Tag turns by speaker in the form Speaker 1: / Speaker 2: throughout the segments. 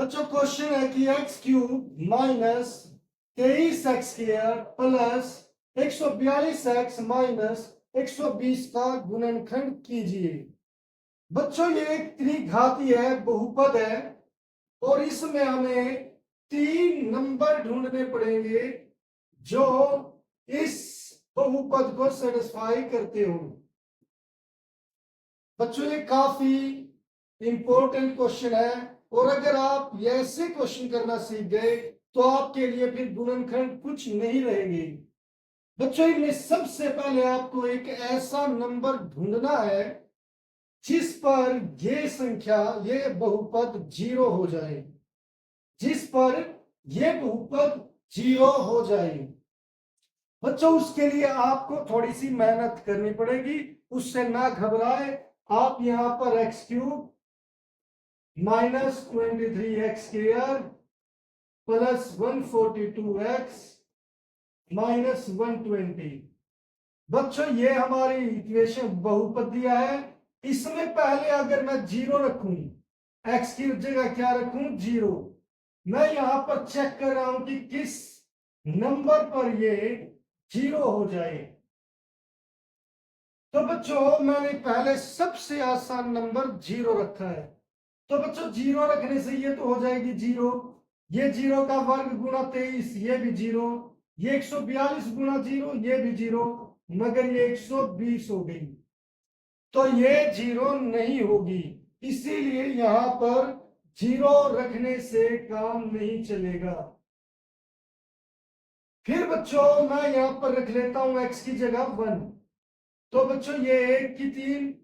Speaker 1: बच्चों क्वेश्चन है कि x cube minus 23x² plus 142x minus 120 का गुणनखंड कीजिए। बच्चों ये एक त्रिघाती है, बहुपद है और इसमें हमें 3 नंबर ढूंढने पड़ेंगे जो इस बहुपद को सेटिस्फाई करते हो। बच्चों ये काफी इंपॉर्टेंट क्वेश्चन है और अगर आप ऐसे क्वेश्चन करना सीख गए तो आपके लिए फिर गुणनखंड कुछ नहीं रहेंगे। बच्चों इनमें सबसे पहले आपको एक ऐसा नंबर ढूंढना है जिस पर ये संख्या, ये बहुपद जीरो हो जाए, जिस पर ये बहुपद जीरो हो जाए। बच्चों उसके लिए आपको थोड़ी सी मेहनत करनी पड़ेगी, उससे ना घबराए। आप यहां पर x cube minus 23x² plus 142x minus 120। बच्चों ये हमारी इक्वेशन बहुपद दिया है। इसमें पहले अगर मैं जीरो रखूं, x की जगह क्या रखूं, जीरो। मैं यहां पर चेक कर रहा हूं कि किस नंबर पर ये जीरो हो जाए। तो बच्चों मैंने पहले सबसे आसान नंबर जीरो रखा है। तो बच्चों जीरो रखने से ये तो हो जाएगी जीरो, ये जीरो का वर्ग गुणा 23, ये भी जीरो, ये 142 गुणा जीरो, ये भी जीरो, मगर ये 120 हो गई तो ये जीरो नहीं होगी। इसीलिए यहां पर जीरो रखने से काम नहीं चलेगा। फिर बच्चों मैं यहां पर रख लेता हूं x की जगह 1। तो बच्चों ये 1 की 3,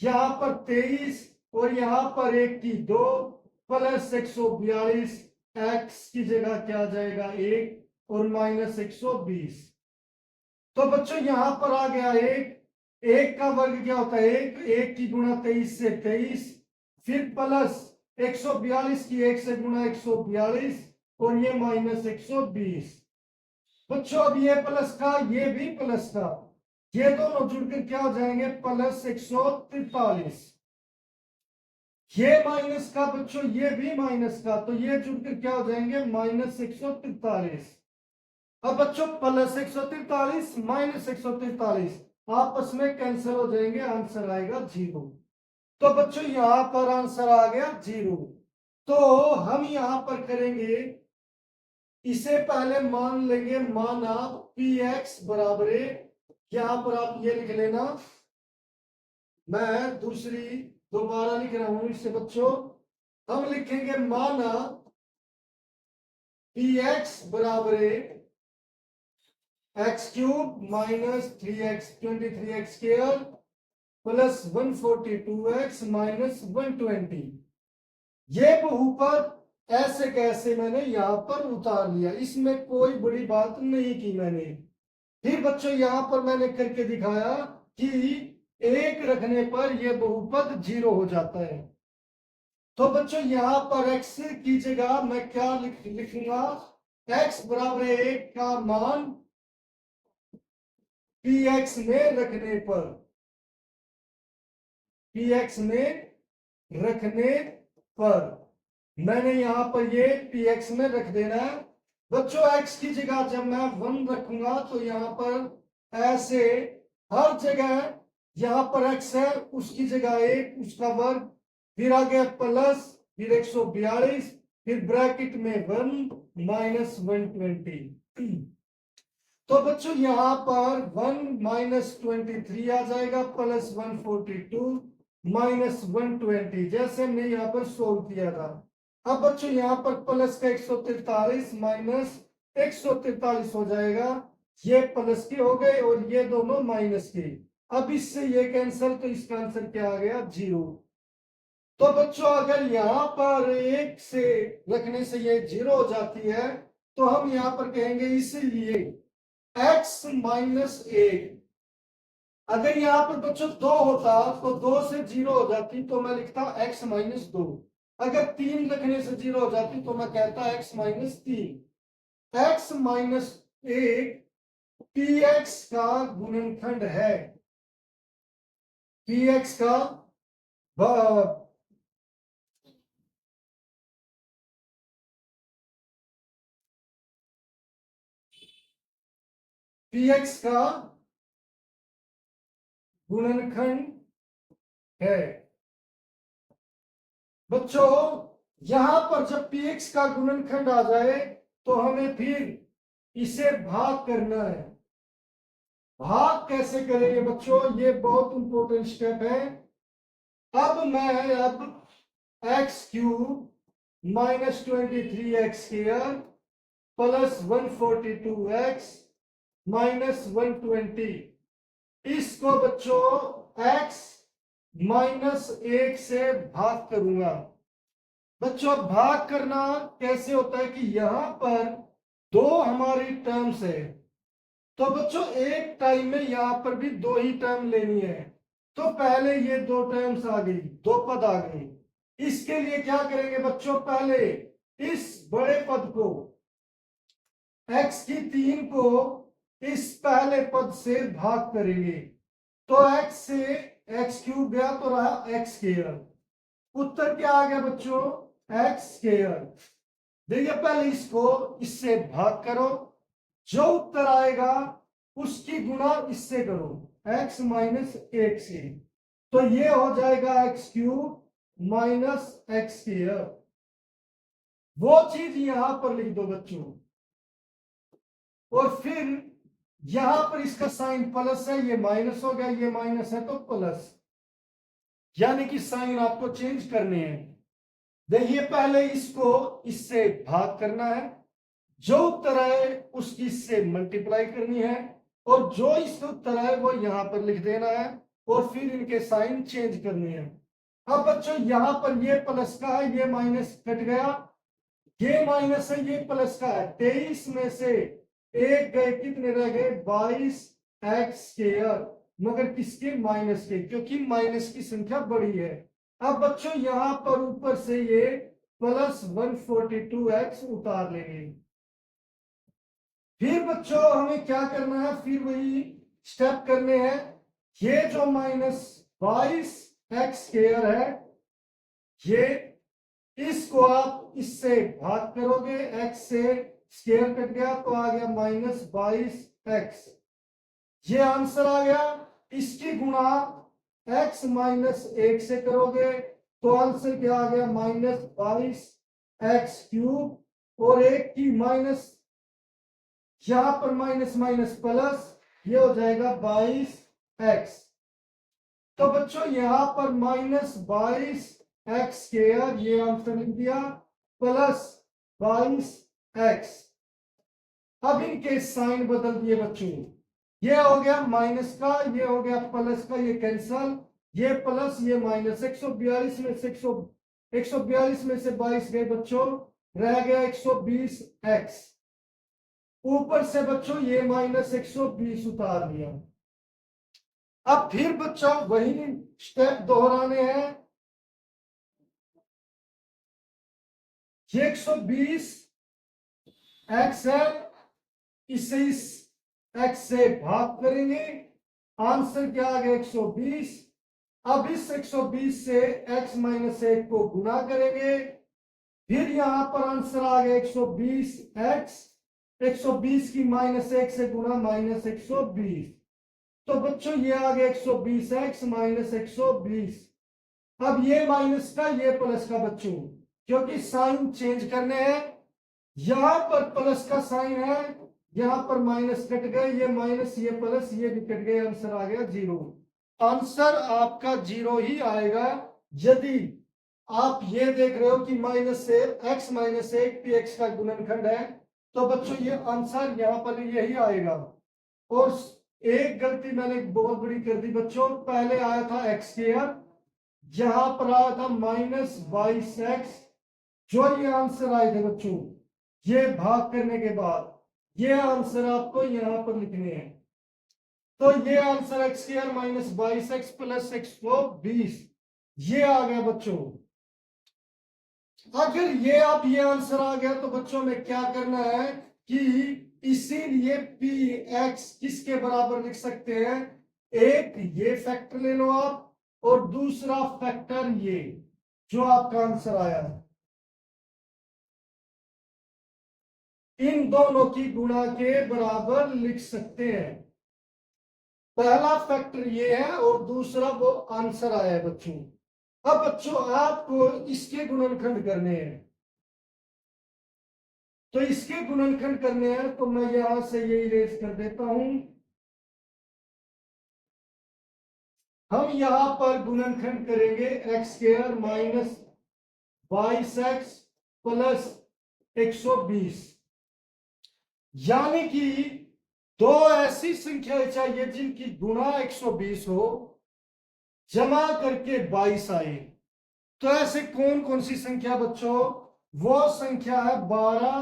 Speaker 1: यहां पर 23 और यहां पर 1 की 2 प्लस 142, x की जगह क्या आ जाएगा 1 और माइनस 120। तो बच्चों यहां पर आ गया 1, 1 का वर्ग क्या होता है 1, 1 की गुणा 23 से 23, फिर प्लस 142 की 1 से गुणा 142 और ये माइनस 120। बच्चों अब ये प्लस का ये भी प्लस का, ये दोनों जुड़कर क्या हो जाएंगे प्लस 143। ये माइनस का बच्चों ये भी माइनस का, तो ये जुड़कर क्या हो जाएंगे माइनस 143। अब बच्चों प्लस 143 माइनस 143 आपस में कैंसिल हो जाएंगे, आंसर आएगा जीरो। तो बच्चों यहां पर आंसर आ गया जीरो। तो हम यहां पर करेंगे, इसे पहले मान लेंगे, माना पी एक्स बराबर है, यहां पर आप ये लिख लेना, मैं दूसरी दोबारा लिख रहा हूं इससे बच्चों। हम लिखेंगे माना पी एक्स बराबर है x cube minus 3x 23x² plus 142x minus 120। ये बहुपद ऐसे कैसे मैंने यहां पर उतार लिया, इसमें कोई बड़ी बात नहीं की मैंने। फिर बच्चों यहां पर मैंने करके दिखाया कि एक रखने पर यह बहुपद जीरो हो जाता है। तो बच्चों यहां पर x की जगह मैं क्या लिखूंगा, x बराबर 1 का मान px में रखने पर, px में रखने पर मैंने यहां पर ये px में रख देना है। बच्चों x की जगह जब मैं 1 रखूंगा तो यहां पर ऐसे हर जगह यहां पर x है उसकी जगह 1 उसका वर्ग, फिर आ गया प्लस, फिर 142, फिर ब्रैकेट में 1 माइनस 120। तो बच्चों यहां पर 1 माइनस 23 आ जाएगा प्लस 142 माइनस 120, जैसे हमने यहां पर सोल्व किया था। अब बच्चों यहां पर प्लस का 143 माइनस 143 हो जाएगा, ये प्लस के हो गए और ये दोनों माइनस के। अब इससे ये कैंसिल, तो इसका आंसर क्या आ गया जीरो। तो बच्चों अगर यहां पर एक से रखने से ये जीरो हो जाती है तो हम यहां पर कहेंगे इसलिए x माइनस 1। अगर यहां पर बच्चों 2 होता तो 2 से जीरो हो जाती तो मैं लिखता x माइनस 2। अगर 3 रखने से जीरो हो जाती तो मैं कहता x minus 3। x minus 1 px का गुणनखंड है, px का px का गुणनखंड है। बच्चों यहां पर जब px का गुणनखंड आ जाए तो हमें फिर इसे भाग करना है। भाग कैसे करेंगे बच्चों, ये बहुत इंपॉर्टेंट स्टेप है। अब x cube minus 23x square plus 142x minus 120, इसको बच्चों x माइनस 1 से भाग करूंगा। बच्चों भाग करना कैसे होता है कि यहां पर दो हमारी टर्म्स है, तो बच्चों एक टाइम में यहां पर भी दो ही टर्म लेनी है। तो पहले ये दो टर्म्स आ गई, दो पद आ गई। इसके लिए क्या करेंगे बच्चों, पहले इस बड़े पद को x की 3 को इस पहले पद से भाग करेंगे। तो x से x क्यूब गया तो रहा x स्क्वायर। उत्तर क्या आ गया बच्चों, x स्क्वायर। देखिए पहले इसको इससे भाग करो, जो उत्तर आएगा उसकी गुणा इससे करो, x माइनस 1 से। तो ये हो जाएगा x cube minus x square. वो चीज यहां पर लिख दो बच्चों, और फिर यहां पर इसका साइन प्लस है, ये माइनस हो गया, ये माइनस है तो प्लस, यानी कि साइन आपको चेंज करने हैं। देखिए पहले इसको इससे भाग करना है, जो उत्तर आए उसकी इससे मल्टीप्लाई करनी है, और जो इसका उत्तर आए वो यहां पर लिख देना है, और फिर इनके साइन चेंज करने हैं। अब बच्चों यहां पर ये प्लस का है, ये माइनस कट गया, ये माइनस है, ये प्लस का है। 23 में से एक गए, कितने रह गए, 22x स्क्वायर, मगर किसके, माइनस के, क्योंकि माइनस की संख्या बड़ी है। अब बच्चों यहां पर ऊपर से ये प्लस 142x उतार लेंगे। फिर बच्चों हमें क्या करना है, फिर वही स्टेप करने हैं। ये जो माइनस 22x स्क्वायर है, ये इसको आप इससे भाग करोगे, x से स्क्वायर कट गया तो आ गया माइनस 22x, ये आंसर आ गया। इसकी गुणा x माइनस 1 से करोगे तो आंसर क्या आ गया, माइनस 22x क्यूब, और एक की माइनस, यहां पर माइनस माइनस प्लस, ये हो जाएगा 22x। तो बच्चों यहां पर माइनस 22x स्क्वायर, ये आंसर लिख दिया, प्लस 22x। अब इनके साइन बदल दिए बच्चों, ये हो गया माइनस का, ये हो गया प्लस का, ये कैंसल, ये प्लस ये माइनस। 142 में से 142 में से 22 गए बच्चों, रह गया 120x। ऊपर से बच्चों ये माइनस 120 उतार दिया। अब फिर बच्चों वही स्टेप दोहराने हैं। ये 120 x है, इसे इस x से भाग करेंगे, आंसर क्या आ गया, 120। अब इस 120 से x माइनस 1 को गुना करेंगे, फिर यहां पर आंसर आ गया 120x, 120 की माइनस 1 से गुना माइनस 120, तो बच्चों ये आ गया 120x माइनस 120। अब ये माइनस का, ये प्लस का बच्चों, क्योंकि साइन चेंज करने हैं, यहां पर प्लस का साइन है, यहां पर माइनस कट गए, ये माइनस ये प्लस ये भी कट गए, आंसर आ गया 0। आंसर आपका 0 ही आएगा यदि आप ये देख रहे हो कि माइनस से x माइनस 1 px का गुणनखंड है, तो बच्चों ये आंसर यहां पर यही आएगा। और एक गलती मैंने बहुत बड़ी कर दी बच्चों, पहले आया था x स्क्वायर, यहां पर आया था माइनस 22x। जो ये आंसर आए थे बच्चों, ये भाग करने के बाद ये आंसर आपको यहां पर लिखने हैं। तो ये answer x square minus 22x plus 120, ये आ गया बच्चों। अगर ये आप ये आंसर आ गया तो बच्चों में क्या करना है कि इसीलिए पी एक्स किसके बराबर लिख सकते हैं, एक ये फैक्टर ले लो आप, और दूसरा फैक्टर ये जो आपका आंसर आया है। इन दोनों की गुणा के बराबर लिख सकते हैं। पहला फैक्टर ये है और दूसरा वो आंसर आया है बच्चों। अब बच्चों आपको इसके गुणनखंड करने हैं, तो इसके गुणनखंड करने हैं तो मैं यहां से ये इरेज कर देता हूं। हम यहां पर गुणनखंड करेंगे x square minus 22x plus 120, यानी कि दो ऐसी संख्याएं चाहिए जिनकी गुणा 120 हो, जमा करके 22 आए। तो ऐसे कौन कौन सी संख्या बच्चों? वो संख्या है 12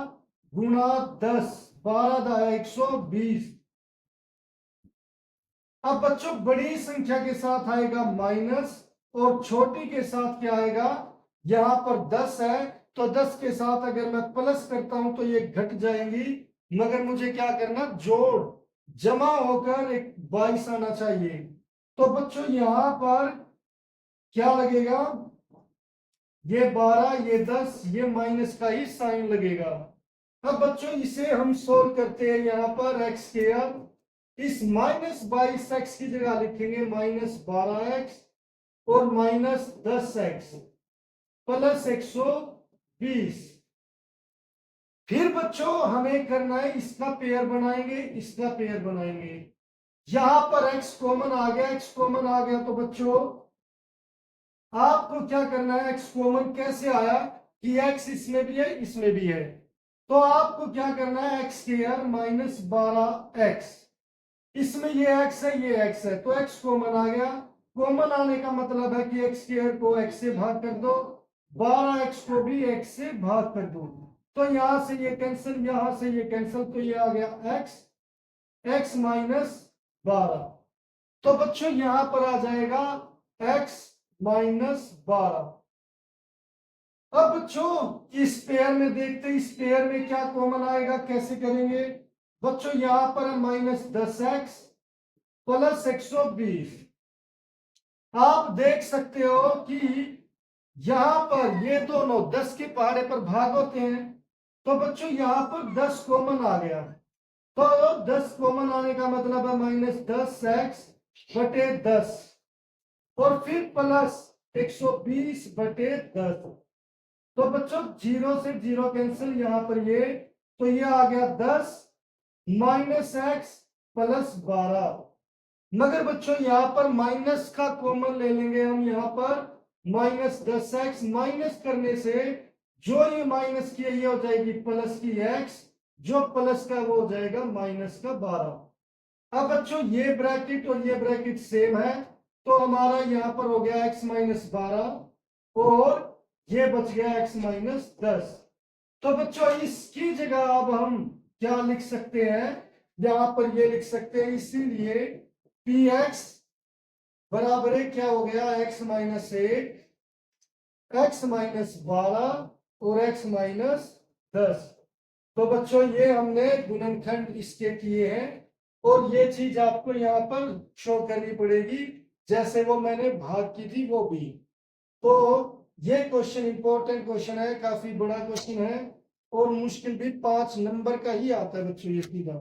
Speaker 1: गुणा 10, 12 120। अब बच्चों बड़ी संख्या के साथ आएगा माइनस और छोटी के साथ क्या आएगा? यहां पर 10 है तो 10 के साथ अगर मैं प्लस करता हूं तो ये घट जाएंगी, मगर मुझे क्या करना? जोड़ जमा होकर एक 22 आना चाहिए। तो बच्चों यहां पर क्या लगेगा? ये 12, ये 10, ये माइनस का ही साइन लगेगा। अब बच्चों इसे हम सोल्व करते हैं। यहां पर एक्स स्क्वायर, इस माइनस 22x की जगह लिखेंगे माइनस 12x और माइनस 10x प्लस 120। फिर बच्चों हमें करना है, इसका पेयर बनाएंगे, इसका पेयर बनाएंगे। यहां पर x कॉमन आ गया, x कॉमन आ गया तो बच्चों आपको क्या करना है? x कॉमन कैसे आया कि x इसमें भी है इसमें भी है, तो आपको क्या करना है? एक्स स्क्वायर माइनस 12x, इसमें ये x है ये x है, तो x कॉमन आ गया। कॉमन आने का मतलब है कि x स्क्वायर को x से भाग कर दो, 12x को भी x से भाग कर दो, तो यहां से ये कैंसिल, यहां से ये कैंसिल, तो ये आ गया x माइनस 12। तो बच्चों यहां पर आ जाएगा x माइनस 12। अब बच्चों इस पेयर में देखते हैं, इस पेयर में क्या कॉमन आएगा, कैसे करेंगे? बच्चों यहां पर है माइनस 10x प्लस 120। आप देख सकते हो कि यहां पर ये दोनों 10 के पहाड़े पर भाग होते हैं, तो बच्चों यहां पर 10 कॉमन आ गया, तो 10 कॉमन आने का मतलब है माइनस 10x बटे 10 और फिर प्लस 120 बटे 10। तो बच्चों जीरो से जीरो कैंसिल, यहां पर ये, तो ये आ गया 10 माइनस एक्स प्लस 12। मगर बच्चों यहां पर माइनस का कॉमन ले लेंगे हम, यहां पर माइनस 10x माइनस करने से जो ये माइनस की है ये हो जाएगी प्लस की x, जो प्लस का वो हो जाएगा माइनस का 12। अब बच्चों ये ब्रैकेट और ये ब्रैकेट सेम है, तो हमारा यहां पर हो गया x माइनस 12 और ये बच गया x माइनस 10। तो बच्चों इसकी जगह अब हम क्या लिख सकते हैं? यहां पर ये लिख सकते हैं, इसीलिए px बराबर है क्या हो गया? x माइनस 8, x माइनस 12 और x माइनस 10। तो बच्चों ये हमने गुणनखंड इसके किए हैं और ये चीज आपको यहाँ पर शो करनी पड़ेगी, जैसे वो मैंने भाग की थी वो भी। तो ये क्वेश्चन इंपॉर्टेंट क्वेश्चन है, काफी बड़ा क्वेश्चन है और मुश्किल भी 5 नंबर का ही आता है बच्चों ये सीधा।